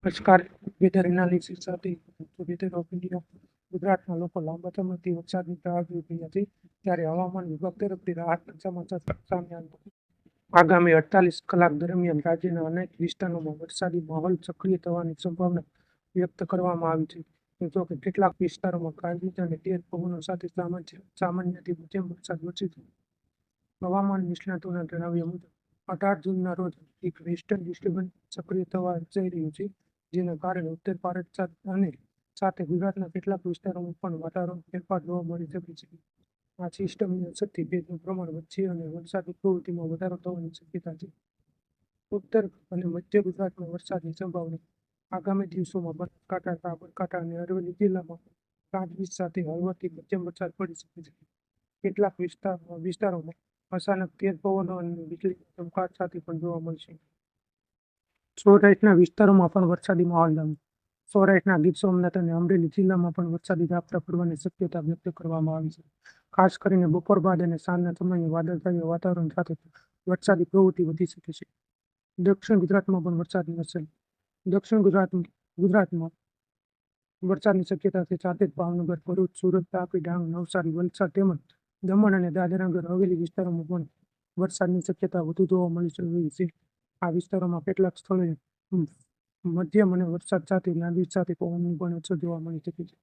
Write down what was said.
નમસ્કાર. Weather analysis સાથે weather of India. ગુજરાતના લોકો લાંબા સમયથી વરસાદની રાહ જોઈ રહ્યા છે, ત્યારે હવામાન વિભાગ તરફથી રાહતના સમાચાર સામે આવ્યા છે. આગામી 48 કલાક દરમિયાન રાજ્યના અનેક વિસ્તારોમાં વરસાદી માહોલ સક્રિય થવાની સંભાવના વ્યક્ત કરવામાં આવી છે. જો કે કેટલાક વિસ્તારોમાં ગાજવીજ અને તેજ પવનો સાથે સામાન્યથી મધ્યમ વરસાદ વરસી છે. હવામાન નિષ્ણાતોના જણાવ્યા મુજબ 18 જૂનના રોજ એક વેસ્ટર્ન ડિસ્ટર્બન્સ સક્રિય થવા જઈ રહ્યું છે, જેના કારણે ઉત્તર ભારત અને સાથે ગુજરાતના કેટલાક વિસ્તારોમાં પણ વાતાવરણ ફેરફાર જોવા મળી શકે છે. આ સિસ્ટમની અસરથી ભેજનું પ્રમાણ વધશે અને વરસાદી પ્રવૃત્તિમાં વધારો થવાની શક્યતા છે. ઉત્તર અને મધ્ય ગુજરાતમાં વરસાદની સંભાવના. આગામી દિવસોમાં બનાસકાંઠા, સાબરકાંઠા અને અરવલ્લી જિલ્લામાં ગાજવીજ સાથે હળવાથી મધ્યમ વરસાદ પડી શકે છે. કેટલાક વિસ્તારોમાં અચાનક તેજ પવનો અને વીજળીના ચમકારા સાથે પણ જોવા મળશે. સૌરાષ્ટ્રના વિસ્તારોમાં પણ વરસાદી માહોલ જામ્યો. સૌરાષ્ટ્રના ગીર સોમનાથ અને અમરેલી જિલ્લામાં પણ વરસાદી ઝાપટા પડવાની શક્યતા વ્યક્ત કરવામાં આવી છે. ખાસ કરીને બપોર બાદ અને સાંજના સમયે વાદળછાયા વાતાવરણ સાથે વરસાદી પ્રવૃત્તિ વધી શકે છે. દક્ષિણ ગુજરાતમાં પણ વરસાદની અસર. દક્ષિણ ગુજરાતમાં વરસાદની શક્યતા છે. સાથે જ ભાવનગર, ભરૂચ, સુરત, તાપી, ડાંગ, નવસારી, વલસાડ તેમજ દમણ અને દાદરાનગર હવેલી વિસ્તારોમાં પણ વરસાદની શક્યતા વધુ જોવા મળી રહી છે. આ વિસ્તારોમાં કેટલાક સ્થળોએ મધ્યમ અને વરસાદ સાથે ગાજવીજ સાથે પવનની પણ અસર જોવા મળી શકે છે.